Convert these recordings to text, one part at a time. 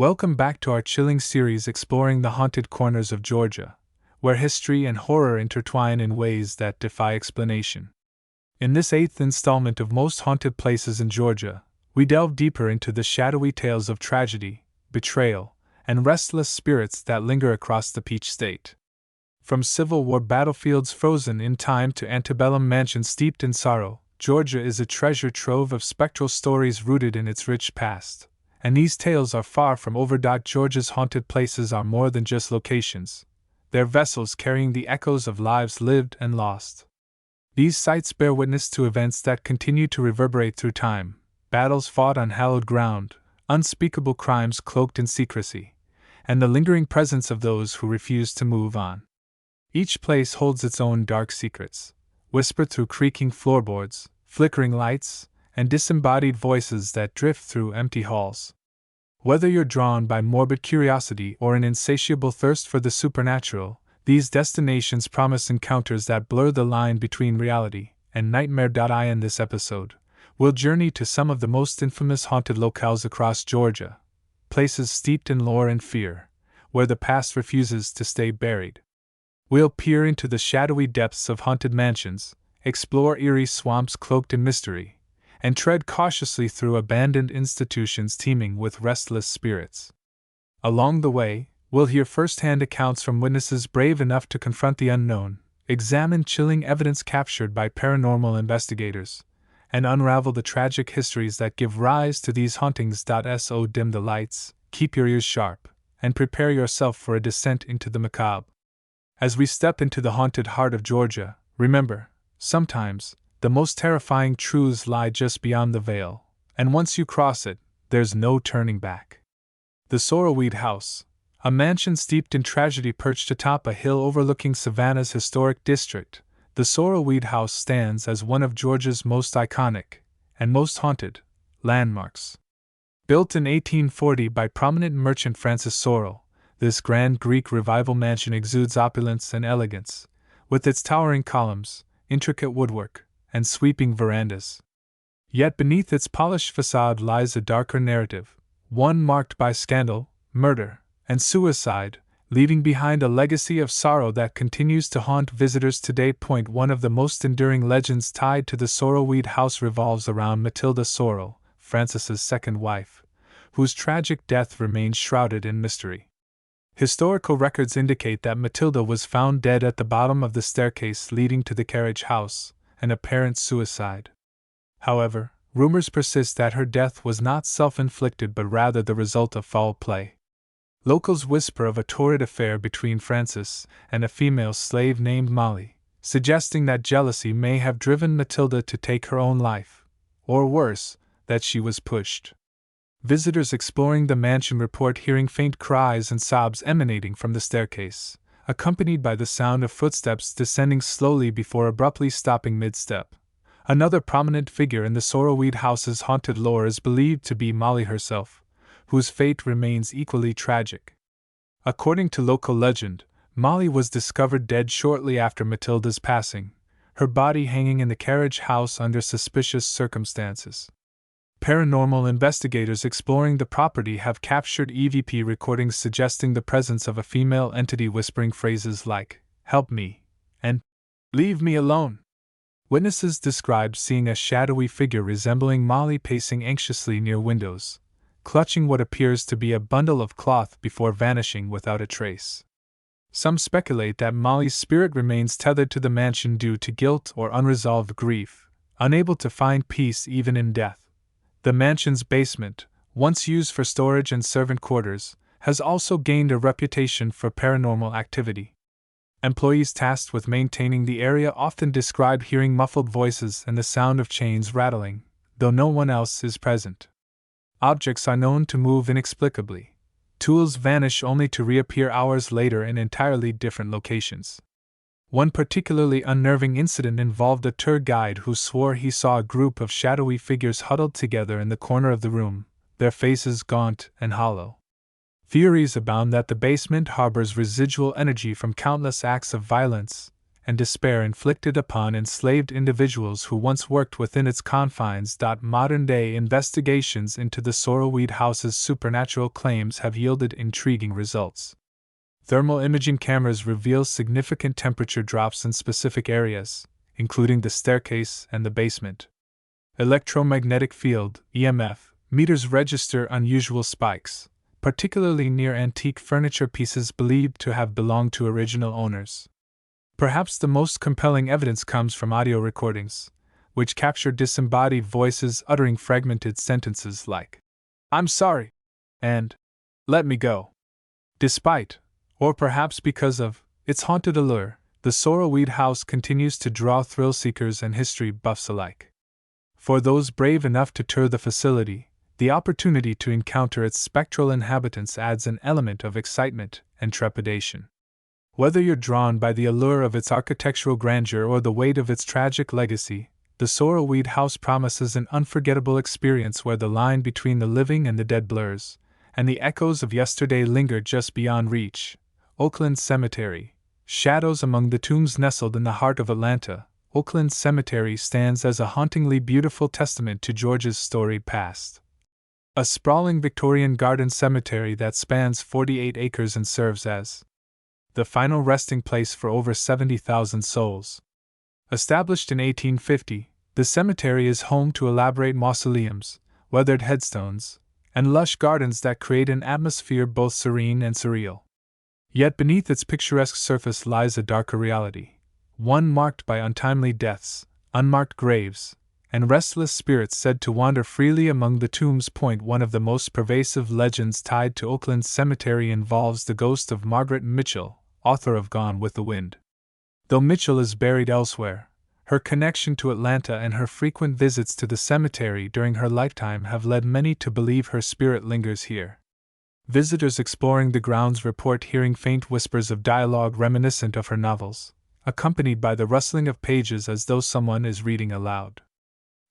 Welcome back to our chilling series exploring the haunted corners of Georgia, where history and horror intertwine in ways that defy explanation. In this eighth installment of Most Haunted Places in Georgia, we delve deeper into the shadowy tales of tragedy, betrayal, and restless spirits that linger across the Peach State. From Civil War battlefields frozen in time to antebellum mansions steeped in sorrow, Georgia is a treasure trove of spectral stories rooted in its rich past. And these tales are far from overdone. Georgia's haunted places are more than just locations. They're vessels carrying the echoes of lives lived and lost. These sites bear witness to events that continue to reverberate through time, battles fought on hallowed ground, unspeakable crimes cloaked in secrecy, and the lingering presence of those who refuse to move on. Each place holds its own dark secrets, whispered through creaking floorboards, flickering lights, and disembodied voices that drift through empty halls. Whether you're drawn by morbid curiosity or an insatiable thirst for the supernatural, these destinations promise encounters that blur the line between reality and nightmare. In this episode, we'll journey to some of the most infamous haunted locales across Georgia, places steeped in lore and fear, where the past refuses to stay buried. We'll peer into the shadowy depths of haunted mansions, explore eerie swamps cloaked in mystery, and tread cautiously through abandoned institutions teeming with restless spirits. Along the way, we'll hear first-hand accounts from witnesses brave enough to confront the unknown, examine chilling evidence captured by paranormal investigators, and unravel the tragic histories that give rise to these hauntings. So dim the lights, keep your ears sharp, and prepare yourself for a descent into the macabre. As we step into the haunted heart of Georgia, remember, sometimes, the most terrifying truths lie just beyond the veil, and once you cross it, there's no turning back. The Sorrel-Weed House, a mansion steeped in tragedy perched atop a hill overlooking Savannah's historic district, the Sorrel-Weed House stands as one of Georgia's most iconic and most haunted landmarks. Built in 1840 by prominent merchant Francis Sorrel, this grand Greek Revival mansion exudes opulence and elegance, with its towering columns, intricate woodwork, and sweeping verandas. Yet beneath its polished facade lies a darker narrative, one marked by scandal, murder, and suicide, leaving behind a legacy of sorrow that continues to haunt visitors today. One of the most enduring legends tied to the Sorrel-Weed House revolves around Matilda Sorrel, Francis's second wife, whose tragic death remains shrouded in mystery. Historical records indicate that Matilda was found dead at the bottom of the staircase leading to the carriage house, an apparent suicide. However, rumors persist that her death was not self-inflicted but rather the result of foul play. Locals whisper of a torrid affair between Francis and a female slave named Molly, suggesting that jealousy may have driven Matilda to take her own life, or worse, that she was pushed. Visitors exploring the mansion report hearing faint cries and sobs emanating from the staircase, accompanied by the sound of footsteps descending slowly before abruptly stopping mid-step. Another prominent figure in the Sorrel-Weed House's haunted lore is believed to be Molly herself, whose fate remains equally tragic. According to local legend, Molly was discovered dead shortly after Matilda's passing, her body hanging in the carriage house under suspicious circumstances. Paranormal investigators exploring the property have captured EVP recordings suggesting the presence of a female entity whispering phrases like, "Help me," and "Leave me alone." Witnesses described seeing a shadowy figure resembling Molly pacing anxiously near windows, clutching what appears to be a bundle of cloth before vanishing without a trace. Some speculate that Molly's spirit remains tethered to the mansion due to guilt or unresolved grief, unable to find peace even in death. The mansion's basement, once used for storage and servant quarters, has also gained a reputation for paranormal activity. Employees tasked with maintaining the area often describe hearing muffled voices and the sound of chains rattling, though no one else is present. Objects are known to move inexplicably. Tools vanish only to reappear hours later in entirely different locations. One particularly unnerving incident involved a tour guide who swore he saw a group of shadowy figures huddled together in the corner of the room, their faces gaunt and hollow. Theories abound that the basement harbors residual energy from countless acts of violence, and despair inflicted upon enslaved individuals who once worked within its confines. Modern-day investigations into the Sorrel-Weed House's supernatural claims have yielded intriguing results. Thermal imaging cameras reveal significant temperature drops in specific areas, including the staircase and the basement. Electromagnetic field (EMF) meters register unusual spikes, particularly near antique furniture pieces believed to have belonged to original owners. Perhaps the most compelling evidence comes from audio recordings, which capture disembodied voices uttering fragmented sentences like, "I'm sorry," and "Let me go." Despite, or perhaps because of, its haunted allure, the Sorrel-Weed House continues to draw thrill seekers and history buffs alike. For those brave enough to tour the facility, the opportunity to encounter its spectral inhabitants adds an element of excitement and trepidation. Whether you're drawn by the allure of its architectural grandeur or the weight of its tragic legacy, the Sorrel-Weed House promises an unforgettable experience where the line between the living and the dead blurs, and the echoes of yesterday linger just beyond reach. Oakland Cemetery. Shadows among the tombs. Nestled in the heart of Atlanta, Oakland Cemetery stands as a hauntingly beautiful testament to Georgia's storied past. A sprawling Victorian garden cemetery that spans 48 acres and serves as the final resting place for over 70,000 souls. Established in 1850, the cemetery is home to elaborate mausoleums, weathered headstones, and lush gardens that create an atmosphere both serene and surreal. Yet beneath its picturesque surface lies a darker reality, one marked by untimely deaths, unmarked graves, and restless spirits said to wander freely among the tombs. One of the most pervasive legends tied to Oakland Cemetery involves the ghost of Margaret Mitchell, author of Gone with the Wind. Though Mitchell is buried elsewhere, her connection to Atlanta and her frequent visits to the cemetery during her lifetime have led many to believe her spirit lingers here. Visitors exploring the grounds report hearing faint whispers of dialogue reminiscent of her novels, accompanied by the rustling of pages as though someone is reading aloud.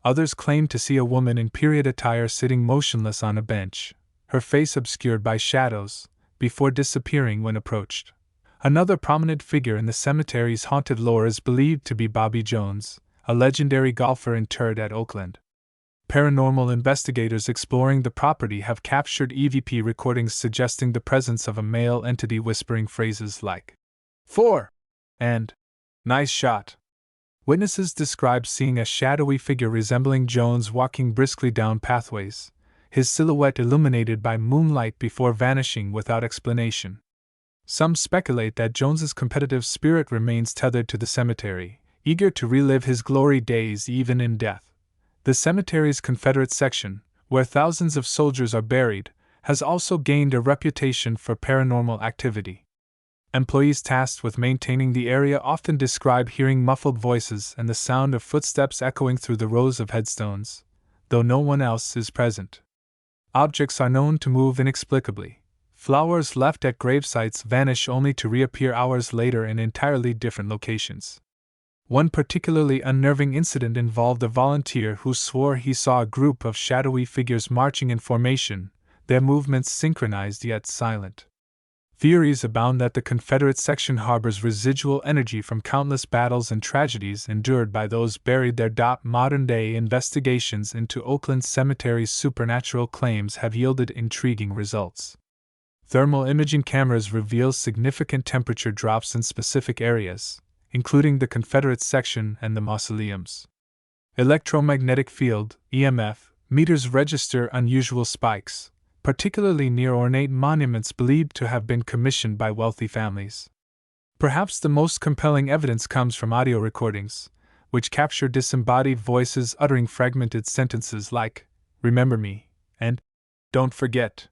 Others claim to see a woman in period attire sitting motionless on a bench, her face obscured by shadows, before disappearing when approached. Another prominent figure in the cemetery's haunted lore is believed to be Bobby Jones, a legendary golfer interred at Oakland. Paranormal investigators exploring the property have captured EVP recordings suggesting the presence of a male entity whispering phrases like, "4" and "Nice shot." Witnesses describe seeing a shadowy figure resembling Jones walking briskly down pathways, his silhouette illuminated by moonlight before vanishing without explanation. Some speculate that Jones's competitive spirit remains tethered to the cemetery, eager to relive his glory days even in death. The cemetery's Confederate section, where thousands of soldiers are buried, has also gained a reputation for paranormal activity. Employees tasked with maintaining the area often describe hearing muffled voices and the sound of footsteps echoing through the rows of headstones, though no one else is present. Objects are known to move inexplicably. Flowers left at gravesites vanish only to reappear hours later in entirely different locations. One particularly unnerving incident involved a volunteer who swore he saw a group of shadowy figures marching in formation, their movements synchronized yet silent. Theories abound that the Confederate section harbors residual energy from countless battles and tragedies endured by those buried there. Modern-day investigations into Oakland Cemetery's supernatural claims have yielded intriguing results. Thermal imaging cameras reveal significant temperature drops in specific areas, including the Confederate section and the mausoleums. Electromagnetic field (EMF) meters register unusual spikes, particularly near ornate monuments believed to have been commissioned by wealthy families. Perhaps the most compelling evidence comes from audio recordings, which capture disembodied voices uttering fragmented sentences like, "Remember me," and "Don't forget."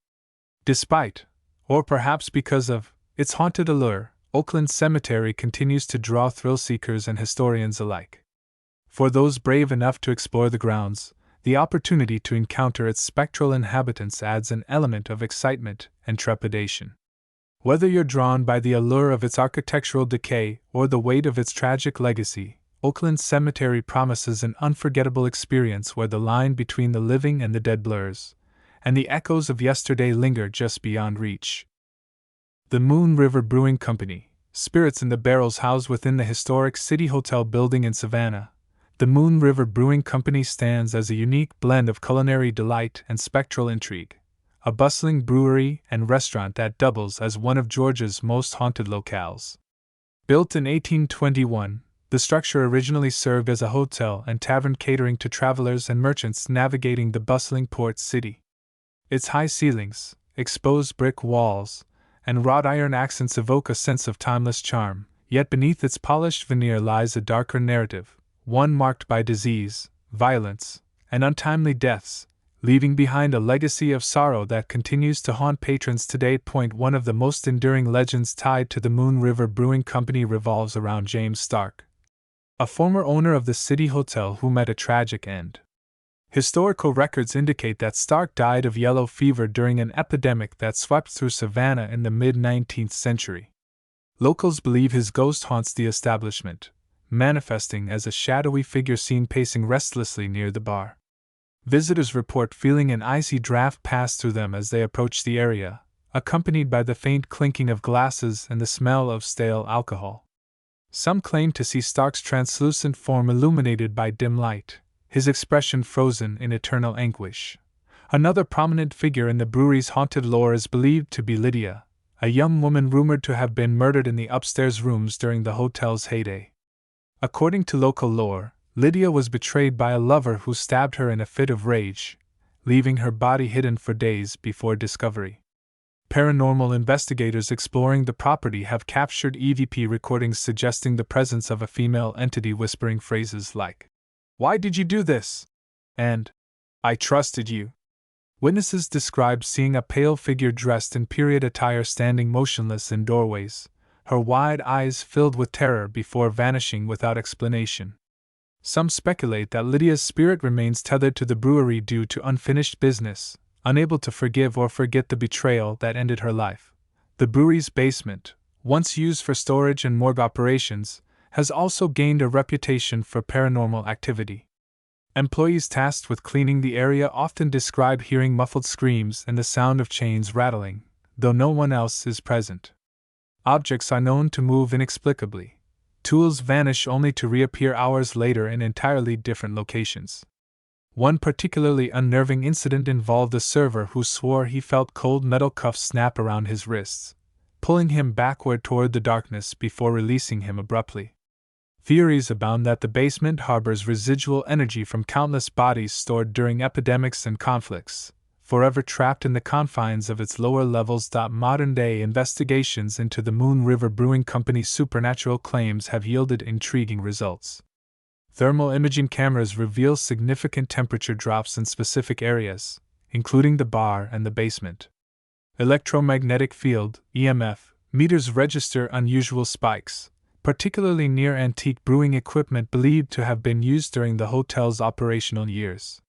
Despite, or perhaps because of, its haunted allure, Oakland Cemetery continues to draw thrill seekers and historians alike. For those brave enough to explore the grounds, the opportunity to encounter its spectral inhabitants adds an element of excitement and trepidation. Whether you're drawn by the allure of its architectural decay or the weight of its tragic legacy, Oakland Cemetery promises an unforgettable experience where the line between the living and the dead blurs, and the echoes of yesterday linger just beyond reach. The Moon River Brewing Company. Spirits in the Barrels housed within the historic City Hotel building in Savannah, the Moon River Brewing Company stands as a unique blend of culinary delight and spectral intrigue, a bustling brewery and restaurant that doubles as one of Georgia's most haunted locales. Built in 1821, the structure originally served as a hotel and tavern catering to travelers and merchants navigating the bustling port city. Its high ceilings, exposed brick walls, and wrought iron accents evoke a sense of timeless charm, yet beneath its polished veneer lies a darker narrative, one marked by disease, violence, and untimely deaths, leaving behind a legacy of sorrow that continues to haunt patrons today. One of the most enduring legends tied to the Moon River Brewing Company revolves around James Stark, a former owner of the City Hotel who met a tragic end. Historical records indicate that Stark died of yellow fever during an epidemic that swept through Savannah in the mid-19th century. Locals believe his ghost haunts the establishment, manifesting as a shadowy figure seen pacing restlessly near the bar. Visitors report feeling an icy draft pass through them as they approach the area, accompanied by the faint clinking of glasses and the smell of stale alcohol. Some claim to see Stark's translucent form illuminated by dim light, his expression frozen in eternal anguish. Another prominent figure in the brewery's haunted lore is believed to be Lydia, a young woman rumored to have been murdered in the upstairs rooms during the hotel's heyday. According to local lore, Lydia was betrayed by a lover who stabbed her in a fit of rage, leaving her body hidden for days before discovery. Paranormal investigators exploring the property have captured EVP recordings suggesting the presence of a female entity whispering phrases like, "Why did you do this?" and "I trusted you." Witnesses described seeing a pale figure dressed in period attire standing motionless in doorways, her wide eyes filled with terror before vanishing without explanation. Some speculate that Lydia's spirit remains tethered to the brewery due to unfinished business, unable to forgive or forget the betrayal that ended her life. The brewery's basement, once used for storage and morgue operations, has also gained a reputation for paranormal activity. Employees tasked with cleaning the area often describe hearing muffled screams and the sound of chains rattling, though no one else is present. Objects are known to move inexplicably. Tools vanish only to reappear hours later in entirely different locations. One particularly unnerving incident involved a server who swore he felt cold metal cuffs snap around his wrists, pulling him backward toward the darkness before releasing him abruptly. Theories abound that the basement harbors residual energy from countless bodies stored during epidemics and conflicts, forever trapped in the confines of its lower levels. Modern-day investigations into the Moon River Brewing Company's supernatural claims have yielded intriguing results. Thermal imaging cameras reveal significant temperature drops in specific areas, including the bar and the basement. Electromagnetic field (EMF) meters register unusual spikes, particularly near antique brewing equipment believed to have been used during the hotel's operational years.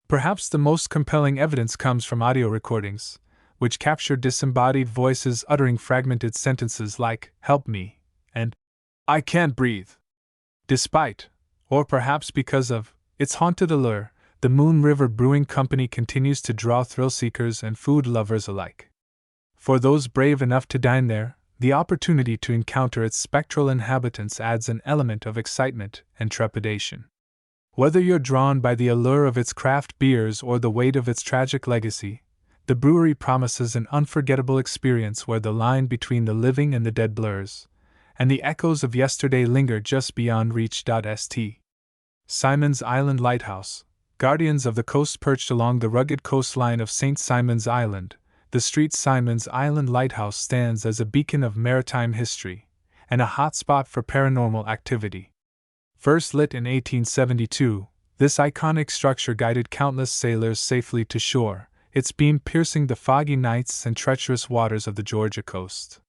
Perhaps the most compelling evidence comes from audio recordings, which capture disembodied voices uttering fragmented sentences like, "Help me," and "I can't breathe." Despite, or perhaps because of, its haunted allure, the Moon River Brewing Company continues to draw thrill-seekers and food lovers alike. For those brave enough to dine there, the opportunity to encounter its spectral inhabitants adds an element of excitement and trepidation. Whether you're drawn by the allure of its craft beers or the weight of its tragic legacy, the brewery promises an unforgettable experience where the line between the living and the dead blurs, and the echoes of yesterday linger just beyond reach. St. Simon's Island Lighthouse, guardians of the coast perched along the rugged coastline of St. Simon's Island, the St. Simon's Island Lighthouse stands as a beacon of maritime history and a hotspot for paranormal activity. First lit in 1872, this iconic structure guided countless sailors safely to shore, its beam piercing the foggy nights and treacherous waters of the Georgia coast.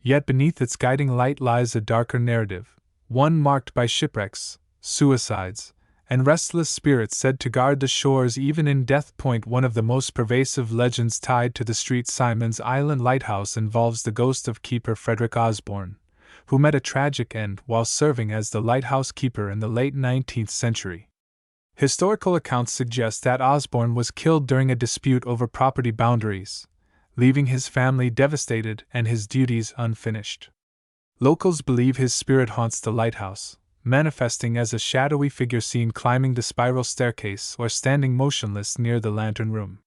Yet beneath its guiding light lies a darker narrative, one marked by shipwrecks, suicides, and restless spirits said to guard the shores even in death. One of the most pervasive legends tied to the St. Simon's Island Lighthouse involves the ghost of keeper Frederick Osborne, who met a tragic end while serving as the lighthouse keeper in the late 19th century. Historical accounts suggest that Osborne was killed during a dispute over property boundaries, leaving his family devastated and his duties unfinished. Locals believe his spirit haunts the lighthouse, manifesting as a shadowy figure seen climbing the spiral staircase or standing motionless near the lantern room.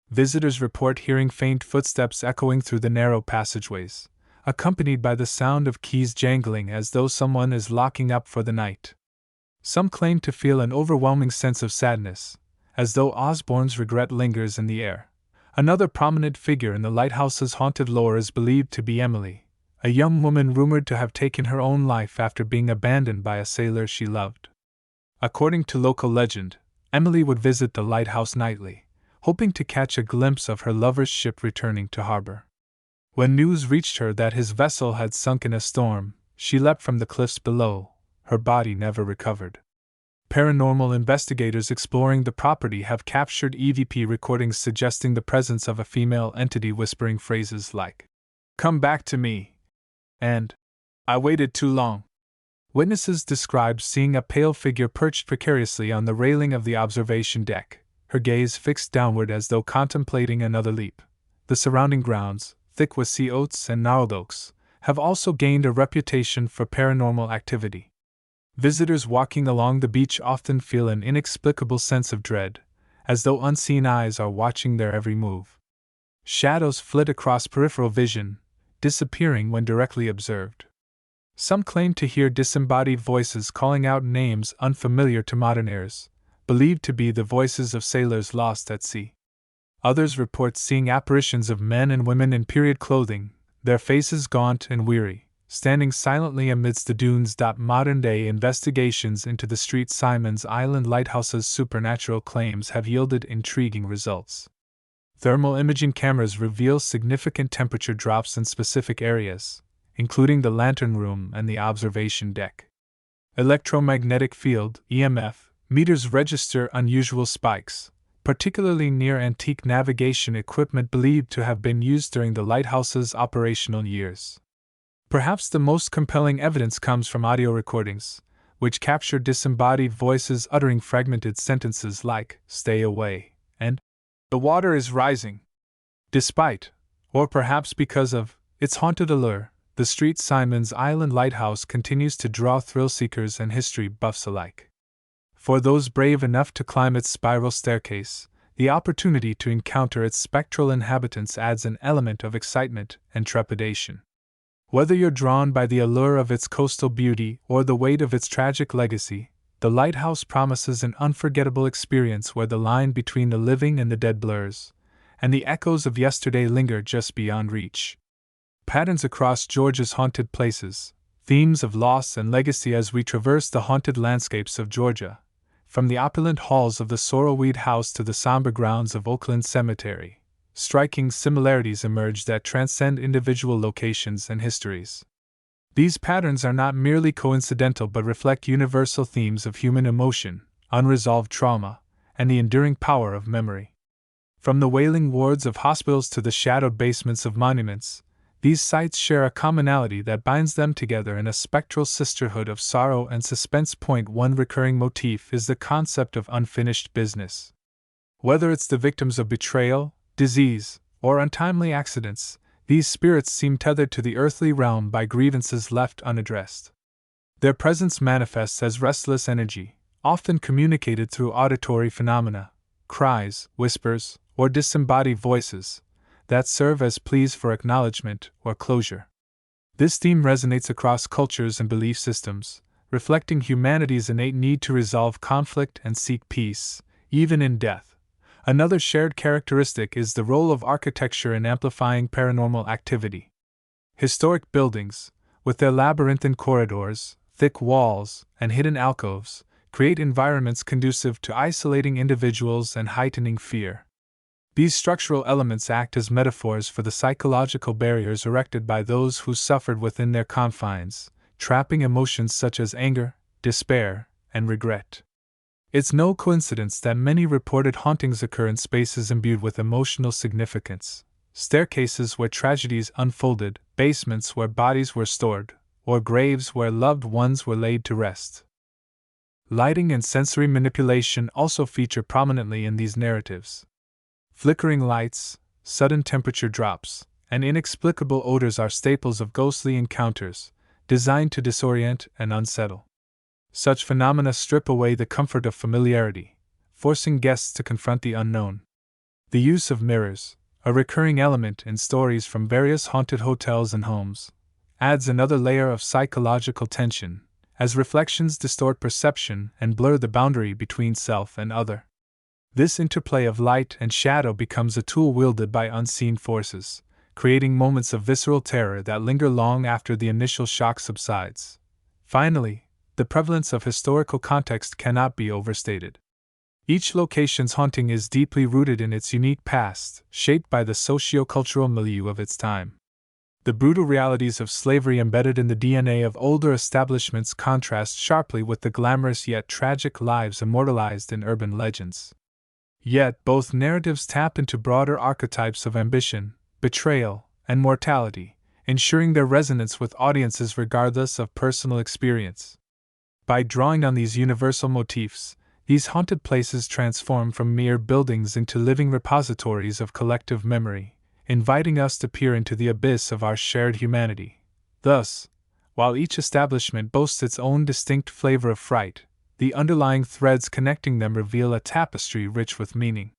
Visitors report hearing faint footsteps echoing through the narrow passageways, accompanied by the sound of keys jangling as though someone is locking up for the night. Some claim to feel an overwhelming sense of sadness, as though Osborne's regret lingers in the air. Another prominent figure in the lighthouse's haunted lore is believed to be Emily, a young woman rumored to have taken her own life after being abandoned by a sailor she loved. According to local legend, Emily would visit the lighthouse nightly, hoping to catch a glimpse of her lover's ship returning to harbor. When news reached her that his vessel had sunk in a storm, she leapt from the cliffs below, her body never recovered. Paranormal investigators exploring the property have captured EVP recordings suggesting the presence of a female entity whispering phrases like, "Come back to me," and "I waited too long." Witnesses described seeing a pale figure perched precariously on the railing of the observation deck, her gaze fixed downward as though contemplating another leap. The surrounding grounds, thick with sea oats and gnarled oaks, have also gained a reputation for paranormal activity. Visitors walking along the beach often feel an inexplicable sense of dread, as though unseen eyes are watching their every move. Shadows flit across peripheral vision, disappearing when directly observed. Some claim to hear disembodied voices calling out names unfamiliar to modern ears, believed to be the voices of sailors lost at sea. Others report seeing apparitions of men and women in period clothing, their faces gaunt and weary, standing silently amidst the dunes. Modern-day investigations into the St. Simon's Island lighthouse's supernatural claims have yielded intriguing results. Thermal imaging cameras reveal significant temperature drops in specific areas, including the lantern room and the observation deck. Electromagnetic field (EMF) meters register unusual spikes, particularly near antique navigation equipment believed to have been used during the lighthouse's operational years. Perhaps the most compelling evidence comes from audio recordings, which capture disembodied voices uttering fragmented sentences like, "Stay away," and "The water is rising." Despite, or perhaps because of, its haunted allure, the St. Simon's Island lighthouse continues to draw thrill-seekers and history buffs alike. For those brave enough to climb its spiral staircase, the opportunity to encounter its spectral inhabitants adds an element of excitement and trepidation. Whether you're drawn by the allure of its coastal beauty or the weight of its tragic legacy, the lighthouse promises an unforgettable experience where the line between the living and the dead blurs, and the echoes of yesterday linger just beyond reach. Patterns across Georgia's haunted places, themes of loss and legacy as we traverse the haunted landscapes of Georgia, from the opulent halls of the Sorrel-Weed House to the somber grounds of Oakland Cemetery. Striking similarities emerge that transcend individual locations and histories. These patterns are not merely coincidental but reflect universal themes of human emotion, unresolved trauma, and the enduring power of memory. From the wailing wards of hospitals to the shadowed basements of monuments, these sites share a commonality that binds them together in a spectral sisterhood of sorrow and suspense. One recurring motif is the concept of unfinished business. Whether it's the victims of betrayal, disease, or untimely accidents, these spirits seem tethered to the earthly realm by grievances left unaddressed. Their presence manifests as restless energy, often communicated through auditory phenomena, cries, whispers, or disembodied voices, that serve as pleas for acknowledgement or closure. This theme resonates across cultures and belief systems, reflecting humanity's innate need to resolve conflict and seek peace, even in death. Another shared characteristic is the role of architecture in amplifying paranormal activity. Historic buildings, with their labyrinthine corridors, thick walls, and hidden alcoves, create environments conducive to isolating individuals and heightening fear. These structural elements act as metaphors for the psychological barriers erected by those who suffered within their confines, trapping emotions such as anger, despair, and regret. It's no coincidence that many reported hauntings occur in spaces imbued with emotional significance: staircases where tragedies unfolded, basements where bodies were stored, or graves where loved ones were laid to rest. Lighting and sensory manipulation also feature prominently in these narratives. Flickering lights, sudden temperature drops, and inexplicable odors are staples of ghostly encounters, designed to disorient and unsettle. Such phenomena strip away the comfort of familiarity, forcing guests to confront the unknown. The use of mirrors, a recurring element in stories from various haunted hotels and homes, adds another layer of psychological tension, as reflections distort perception and blur the boundary between self and other. This interplay of light and shadow becomes a tool wielded by unseen forces, creating moments of visceral terror that linger long after the initial shock subsides. Finally, the prevalence of historical context cannot be overstated. Each location's haunting is deeply rooted in its unique past, shaped by the socio-cultural milieu of its time. The brutal realities of slavery embedded in the DNA of older establishments contrast sharply with the glamorous yet tragic lives immortalized in urban legends. Yet both narratives tap into broader archetypes of ambition, betrayal, and mortality, ensuring their resonance with audiences regardless of personal experience. By drawing on these universal motifs, these haunted places transform from mere buildings into living repositories of collective memory, inviting us to peer into the abyss of our shared humanity. Thus, while each establishment boasts its own distinct flavor of fright, the underlying threads connecting them reveal a tapestry rich with meaning.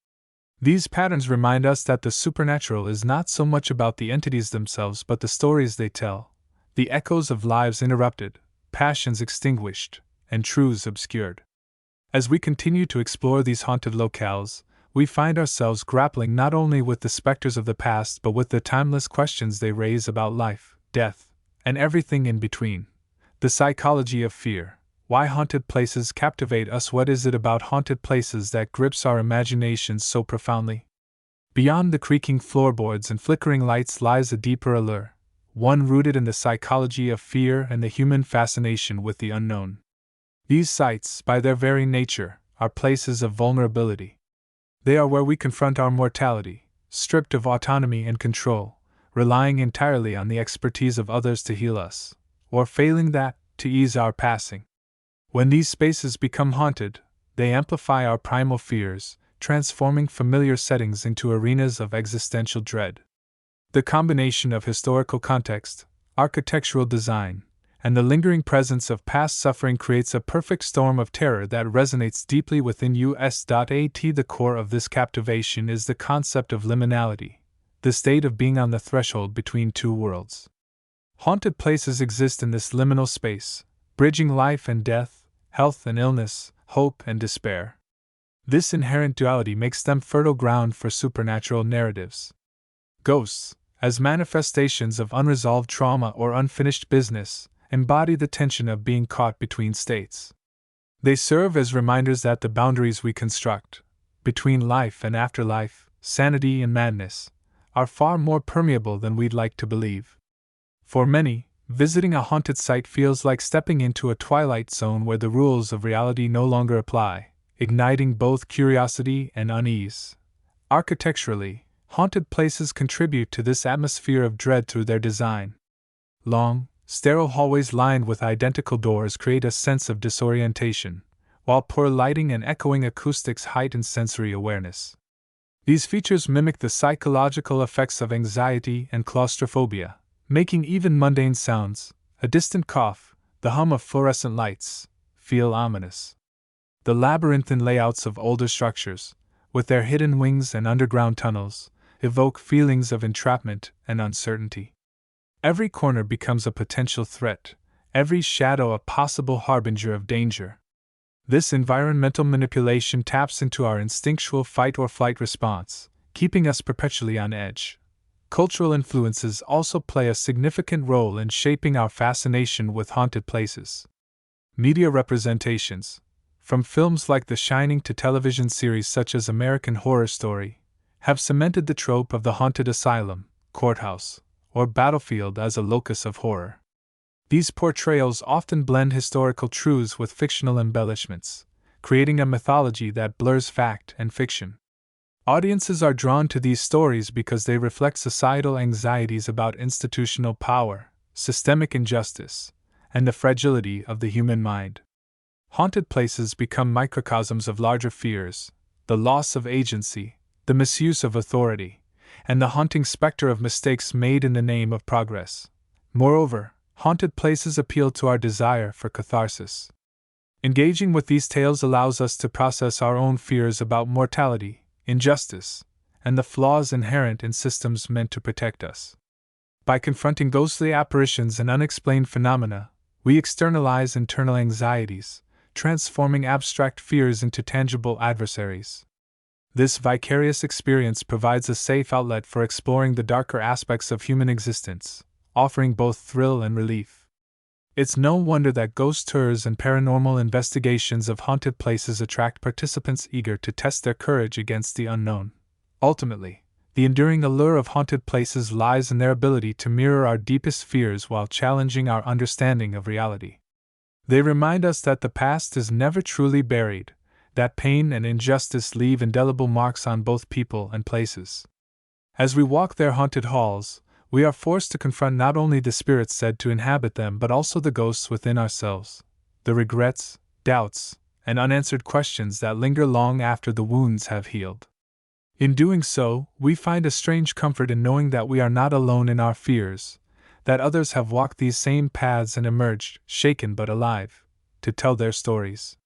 These patterns remind us that the supernatural is not so much about the entities themselves but the stories they tell, the echoes of lives interrupted, passions extinguished, and truths obscured. As we continue to explore these haunted locales, we find ourselves grappling not only with the specters of the past but with the timeless questions they raise about life, death, and everything in between. The psychology of fear. Why haunted places captivate us? What is it about haunted places that grips our imaginations so profoundly? Beyond the creaking floorboards and flickering lights lies a deeper allure, one rooted in the psychology of fear and the human fascination with the unknown. These sites, by their very nature, are places of vulnerability. They are where we confront our mortality, stripped of autonomy and control, relying entirely on the expertise of others to heal us, or failing that, to ease our passing. When these spaces become haunted, they amplify our primal fears, transforming familiar settings into arenas of existential dread. The combination of historical context, architectural design, and the lingering presence of past suffering creates a perfect storm of terror that resonates deeply within us. At the core of this captivation is the concept of liminality, the state of being on the threshold between two worlds. Haunted places exist in this liminal space, bridging life and death, health and illness, hope and despair. This inherent duality makes them fertile ground for supernatural narratives. Ghosts, as manifestations of unresolved trauma or unfinished business, embody the tension of being caught between states. They serve as reminders that the boundaries we construct, between life and afterlife, sanity and madness, are far more permeable than we'd like to believe. For many, visiting a haunted site feels like stepping into a twilight zone where the rules of reality no longer apply, igniting both curiosity and unease. Architecturally, haunted places contribute to this atmosphere of dread through their design. Long, sterile hallways lined with identical doors create a sense of disorientation, while poor lighting and echoing acoustics heighten sensory awareness. These features mimic the psychological effects of anxiety and claustrophobia, making even mundane sounds, a distant cough, the hum of fluorescent lights, feel ominous. The labyrinthine layouts of older structures, with their hidden wings and underground tunnels, evoke feelings of entrapment and uncertainty. Every corner becomes a potential threat, every shadow a possible harbinger of danger. This environmental manipulation taps into our instinctual fight-or-flight response, keeping us perpetually on edge. Cultural influences also play a significant role in shaping our fascination with haunted places. Media representations, from films like The Shining to television series such as American Horror Story, have cemented the trope of the haunted asylum, courthouse, or battlefield as a locus of horror. These portrayals often blend historical truths with fictional embellishments, creating a mythology that blurs fact and fiction. Audiences are drawn to these stories because they reflect societal anxieties about institutional power, systemic injustice, and the fragility of the human mind. Haunted places become microcosms of larger fears, the loss of agency, the misuse of authority, and the haunting specter of mistakes made in the name of progress. Moreover, haunted places appeal to our desire for catharsis. Engaging with these tales allows us to process our own fears about mortality, injustice, and the flaws inherent in systems meant to protect us. By confronting ghostly apparitions and unexplained phenomena, we externalize internal anxieties, transforming abstract fears into tangible adversaries. This vicarious experience provides a safe outlet for exploring the darker aspects of human existence, offering both thrill and relief. It's no wonder that ghost tours and paranormal investigations of haunted places attract participants eager to test their courage against the unknown. Ultimately, the enduring allure of haunted places lies in their ability to mirror our deepest fears while challenging our understanding of reality. They remind us that the past is never truly buried, that pain and injustice leave indelible marks on both people and places. As we walk their haunted halls, we are forced to confront not only the spirits said to inhabit them but also the ghosts within ourselves, the regrets, doubts, and unanswered questions that linger long after the wounds have healed. In doing so, we find a strange comfort in knowing that we are not alone in our fears, that others have walked these same paths and emerged, shaken but alive, to tell their stories.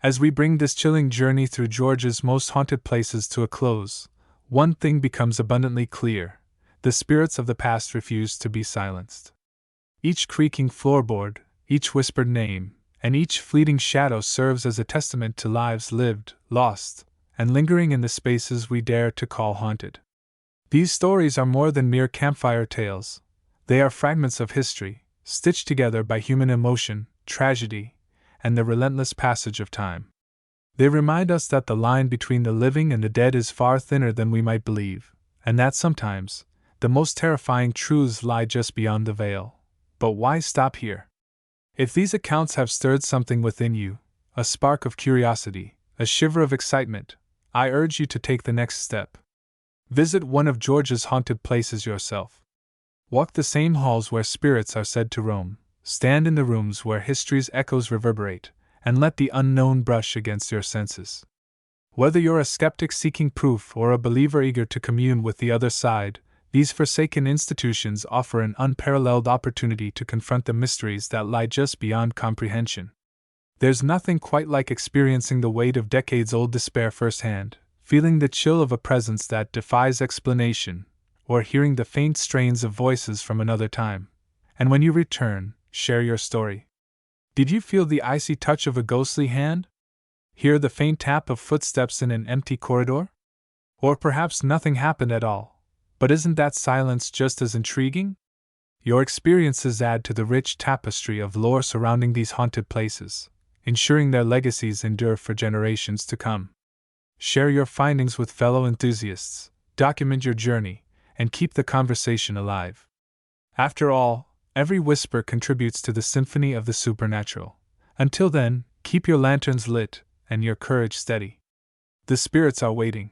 As we bring this chilling journey through Georgia's most haunted places to a close, one thing becomes abundantly clear: the spirits of the past refuse to be silenced. Each creaking floorboard, each whispered name, and each fleeting shadow serves as a testament to lives lived, lost, and lingering in the spaces we dare to call haunted. These stories are more than mere campfire tales. They are fragments of history, stitched together by human emotion, tragedy, and the relentless passage of time. They remind us that the line between the living and the dead is far thinner than we might believe, and that sometimes the most terrifying truths lie just beyond the veil. But why stop here? If these accounts have stirred something within you, a spark of curiosity, a shiver of excitement, I urge you to take the next step. Visit one of Georgia's haunted places yourself. Walk the same halls where spirits are said to roam, stand in the rooms where history's echoes reverberate, and let the unknown brush against your senses. Whether you're a skeptic seeking proof or a believer eager to commune with the other side, these forsaken institutions offer an unparalleled opportunity to confront the mysteries that lie just beyond comprehension. There's nothing quite like experiencing the weight of decades-old despair firsthand, feeling the chill of a presence that defies explanation, or hearing the faint strains of voices from another time. And when you return, share your story. Did you feel the icy touch of a ghostly hand? Hear the faint tap of footsteps in an empty corridor? Or perhaps nothing happened at all, but isn't that silence just as intriguing? Your experiences add to the rich tapestry of lore surrounding these haunted places, ensuring their legacies endure for generations to come. Share your findings with fellow enthusiasts, document your journey, and keep the conversation alive. After all, every whisper contributes to the symphony of the supernatural. Until then, keep your lanterns lit and your courage steady. The spirits are waiting.